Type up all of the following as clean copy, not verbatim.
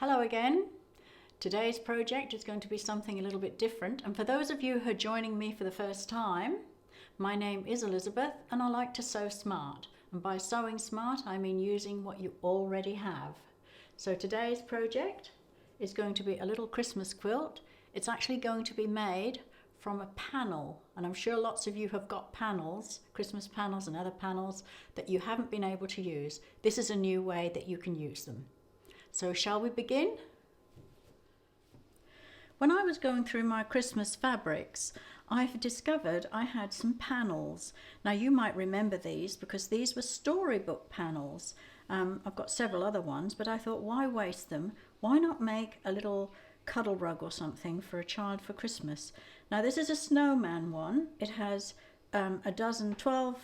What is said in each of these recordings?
Hello again. Today's project is going to be something a little bit different, and for those of you who are joining me for the first time, my name is Elizabeth and I like to sew smart, and by sewing smart I mean using what you already have. So today's project is going to be a little Christmas quilt. It's actually going to be made from a panel, and I'm sure lots of you have got panels, Christmas panels and other panels that you haven't been able to use. This is a new way that you can use them. So shall we begin? When I was going through my Christmas fabrics, I've discovered I had some panels. Now you might remember these because these were storybook panels. I've got several other ones, but I thought, why waste them? Why not make a little cuddle rug or something for a child for Christmas? Now this is a snowman one. It has 12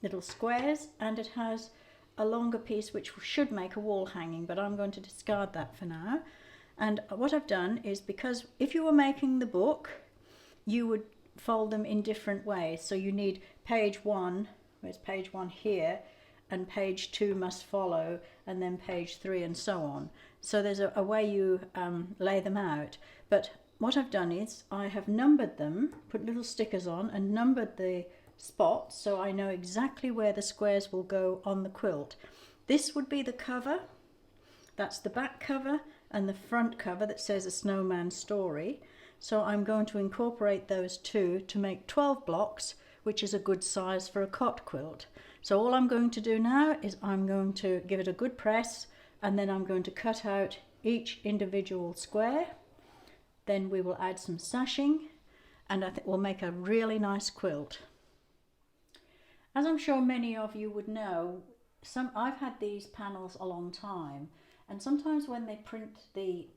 little squares, and it has a longer piece which should make a wall hanging, but I'm going to discard that for now. And what I've done is, because if you were making the book, you would fold them in different ways. So you need page 1, there's page 1 here, and page 2 must follow, and then page 3 and so on. So there's a way you lay them out. But what I've done is I have numbered them, put little stickers on and numbered the spots so I know exactly where the squares will go on the quilt. This would be the cover, that's the back cover, and the front cover that says A Snowman Story. So I'm going to incorporate those two to make 12 blocks, which is a good size for a cot quilt. So all I'm going to do now is I'm going to give it a good press, and then I'm going to cut out each individual square. Then we will add some sashing, and I think we'll make a really nice quilt. As I'm sure many of you would know, I've had these panels a long time, and sometimes when they print the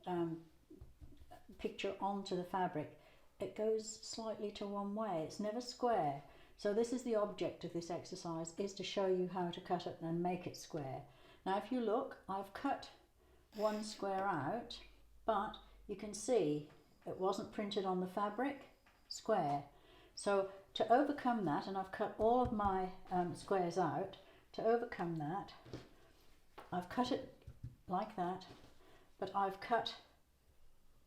picture onto the fabric, it goes slightly to one way. It's never square. So this is the object of this exercise, is to show you how to cut it and make it square. Now if you look, I've cut one square out, but you can see it wasn't printed on the fabric square. So to overcome that, and I've cut all of my squares out, to overcome that, I've cut it like that, but I've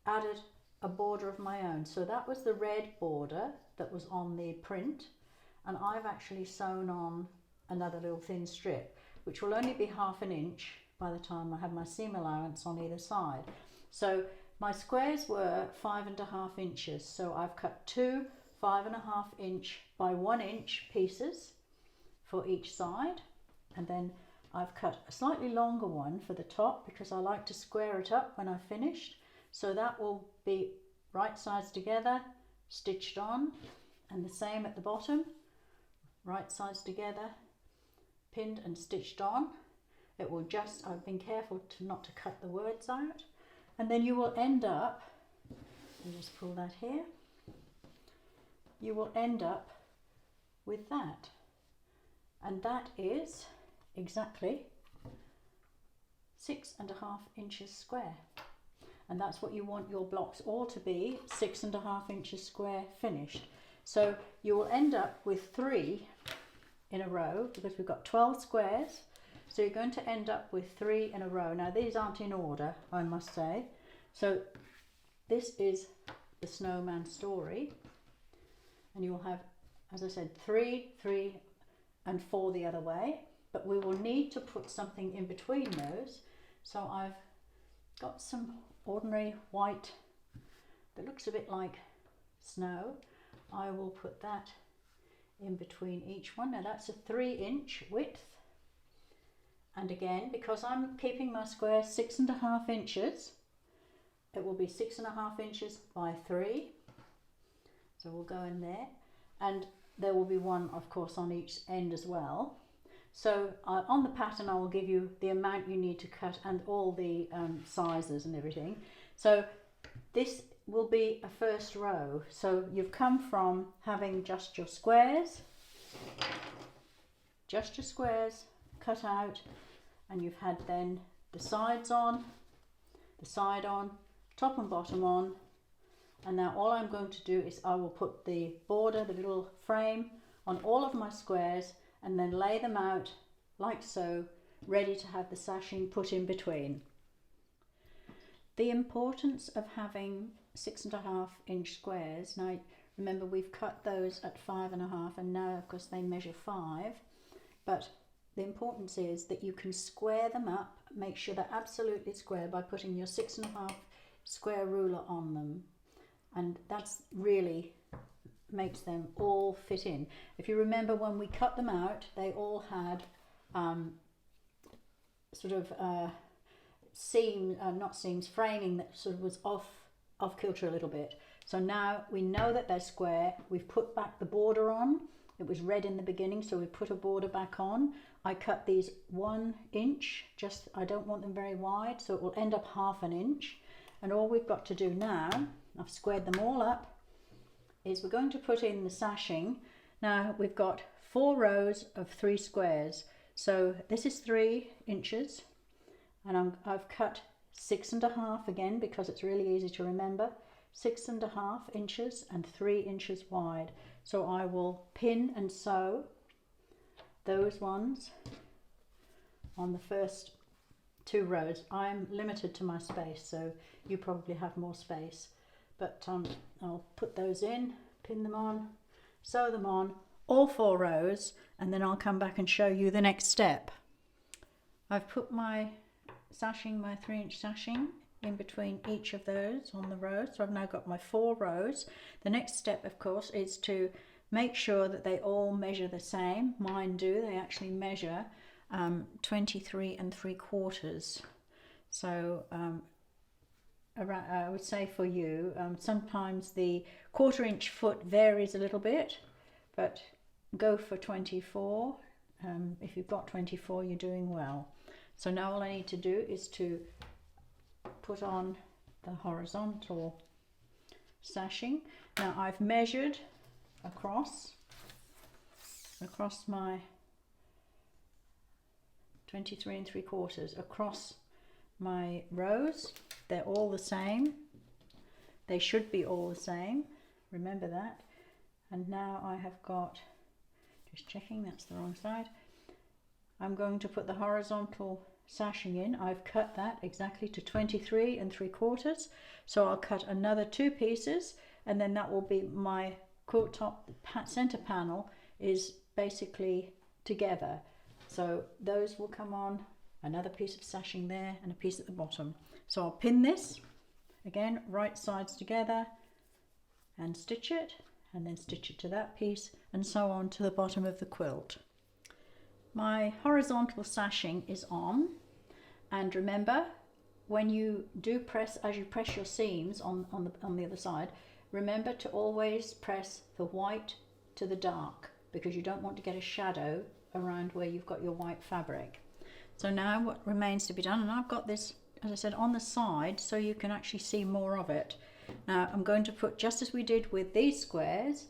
added a border of my own. So that was the red border that was on the print, and I've actually sewn on another little thin strip, which will only be 1/2 inch by the time I have my seam allowance on either side. So my squares were 5.5 inches, so I've cut 2 5.5 inch by 1 inch pieces for each side, and then I've cut a slightly longer one for the top because I like to square it up when I've finished. So that will be right sides together, stitched on, and the same at the bottom, right sides together, pinned and stitched on. It will just, I've been careful not to cut the words out, and then you will end up, I'll just pull that here, you will end up with that, and that is exactly 6.5 inches square, and that's what you want your blocks all to be, 6.5 inches square finished. So you will end up with 3 in a row because we've got 12 squares, so you're going to end up with 3 in a row. Now these aren't in order, I must say. So this is the Snowman Story, and you'll have, as I said, 3, 3 and 4 the other way, but we will need to put something in between those. So I've got some ordinary white that looks a bit like snow. I will put that in between each one. Now that's a 3 inch width, and again, because I'm keeping my square 6.5 inches, it will be 6.5 inches by 3. So we'll go in there, and there will be one, of course, on each end as well. So on the pattern I will give you the amount you need to cut and all the sizes and everything. So this will be a first row. So you've come from having just your squares cut out, and you've had then the sides on, the side on, top and bottom on, and now all I'm going to do is I will put the border, the little frame, on all of my squares, and then lay them out like so, ready to have the sashing put in between. The importance of having 6.5-inch squares. Now remember, we've cut those at 5.5, and now of course they measure 5, but the importance is that you can square them up, make sure they're absolutely square by putting your 6.5 square ruler on them, and that's really makes them all fit in. If you remember, when we cut them out, they all had sort of framing that sort of was off kilter a little bit. So now we know that they're square. We've put back the border on. It was red in the beginning, so we put a border back on. I cut these 1 inch, just I don't want them very wide, so it will end up 1/2 inch. And all we've got to do now, I've squared them all up, is we're going to put in the sashing. Now we've got 4 rows of 3 squares. So this is 3 inches, and I've cut 6.5 again because it's really easy to remember. 6.5 inches and 3 inches wide. So I will pin and sew those ones on the first 2 rows. I'm limited to my space, so you probably have more space. But I'll put those in, pin them on, sew them on, all 4 rows, and then I'll come back and show you the next step. I've put my sashing, my 3-inch sashing, in between each of those on the rows. So I've now got my 4 rows. The next step, of course, is to make sure that they all measure the same. Mine do. They actually measure 23 3/4. So I would say for you, sometimes the 1/4 inch foot varies a little bit, but go for 24. If you've got 24, you're doing well. So now all I need to do is to put on the horizontal sashing. Now I've measured across my 23 3/4 across my rows. They're all the same. They should be all the same. Remember that. And now I have got, just checking that's the wrong side. I'm going to put the horizontal sashing in. I've cut that exactly to 23 3/4. So I'll cut another 2 pieces, and then that will be my quilt top center panel is basically together. So those will come on, another piece of sashing there and a piece at the bottom. So I'll pin this again, right sides together, and stitch it, and then stitch it to that piece, and so on to the bottom of the quilt. My horizontal sashing is on, and remember, when you do press, as you press your seams on the other side, remember to always press the white to the dark, because you don't want to get a shadow around where you've got your white fabric. So now what remains to be done, and I've got this, as I said, on the side so you can actually see more of it. Now I'm going to put, just as we did with these squares,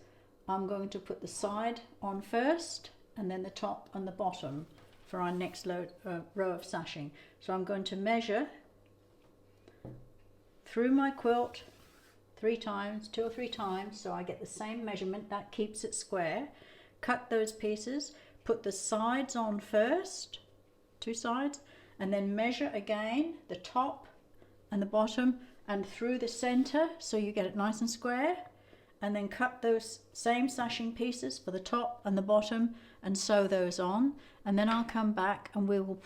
I'm going to put the side on first, and then the top and the bottom for our next row of sashing. So I'm going to measure through my quilt 3 times, 2 or 3 times, so I get the same measurement. That keeps it square. Cut those pieces, put the sides on first, 2 sides, and then measure again the top and the bottom and through the center so you get it nice and square, and then cut those same sashing pieces for the top and the bottom and sew those on, and then I'll come back and we will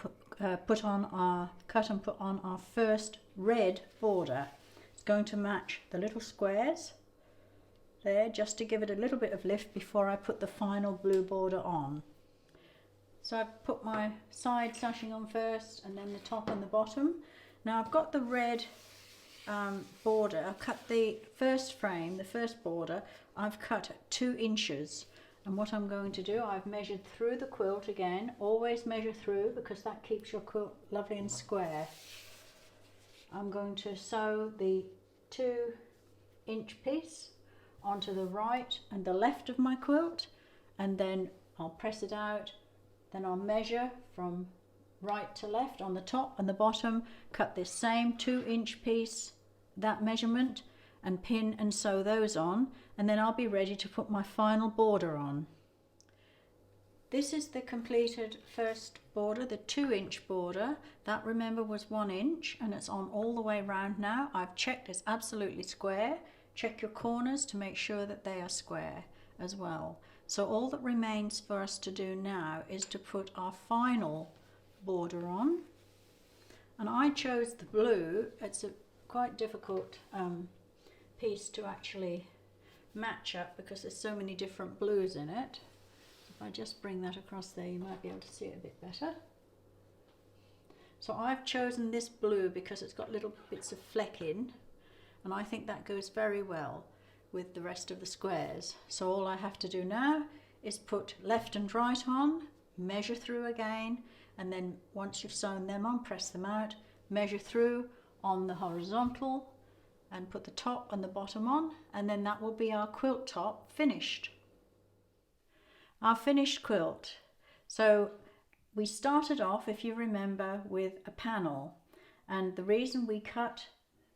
put on our first red border. It's going to match the little squares there, just to give it a little bit of lift before I put the final blue border on. So I've put my side sashing on first, and then the top and the bottom. Now I've got the red border. I've cut the first frame, the first border, I've cut 2 inches. And what I'm going to do, I've measured through the quilt again. Always measure through, because that keeps your quilt lovely and square. I'm going to sew the 2-inch piece onto the right and the left of my quilt, and then I'll press it out. Then I'll measure from right to left on the top and the bottom, cut this same 2-inch piece, that measurement, and pin and sew those on, and then I'll be ready to put my final border on. This is the completed first border, the 2-inch border. That, remember, was 1 inch, and it's on all the way round now. I've checked it's absolutely square. Check your corners to make sure that they are square as well. So all that remains for us to do now is to put our final border on. And I chose the blue. It's a quite difficult piece to actually match up because there's so many different blues in it. If I just bring that across there, you might be able to see it a bit better. So I've chosen this blue because it's got little bits of flecking, and I think that goes very well with the rest of the squares. So all I have to do now is put left and right on, measure through again, and then once you've sewn them on, press them out, measure through on the horizontal and put the top and the bottom on, and then that will be our quilt top finished. Our finished quilt. So we started off, if you remember, with a panel, and the reason we cut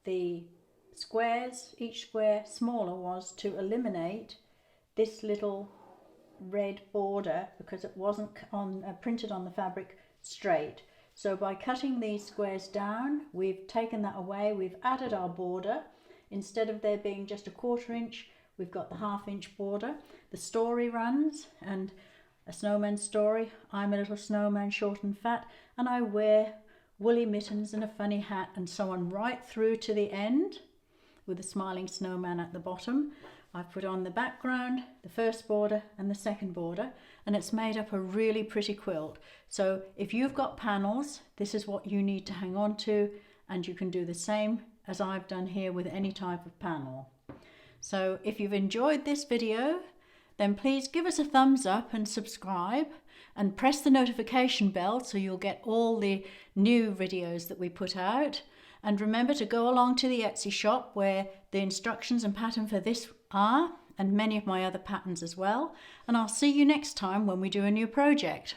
the squares, each square smaller, was to eliminate this little red border because it wasn't printed on the fabric straight. So by cutting these squares down, we've taken that away. We've added our border. Instead of there being just a 1/4 inch, we've got the 1/2 inch border. The story runs, and A Snowman Story. I'm a little snowman, short and fat, and I wear woolly mittens and a funny hat, and so on right through to the end with a smiling snowman at the bottom. I've put on the background, the first border and the second border, and it's made up a really pretty quilt. So if you've got panels, this is what you need to hang on to, and you can do the same as I've done here with any type of panel. So if you've enjoyed this video, then please give us a thumbs up and subscribe, and press the notification bell so you'll get all the new videos that we put out. And remember to go along to the Etsy shop where the instructions and pattern for this are, and many of my other patterns as well. And I'll see you next time when we do a new project.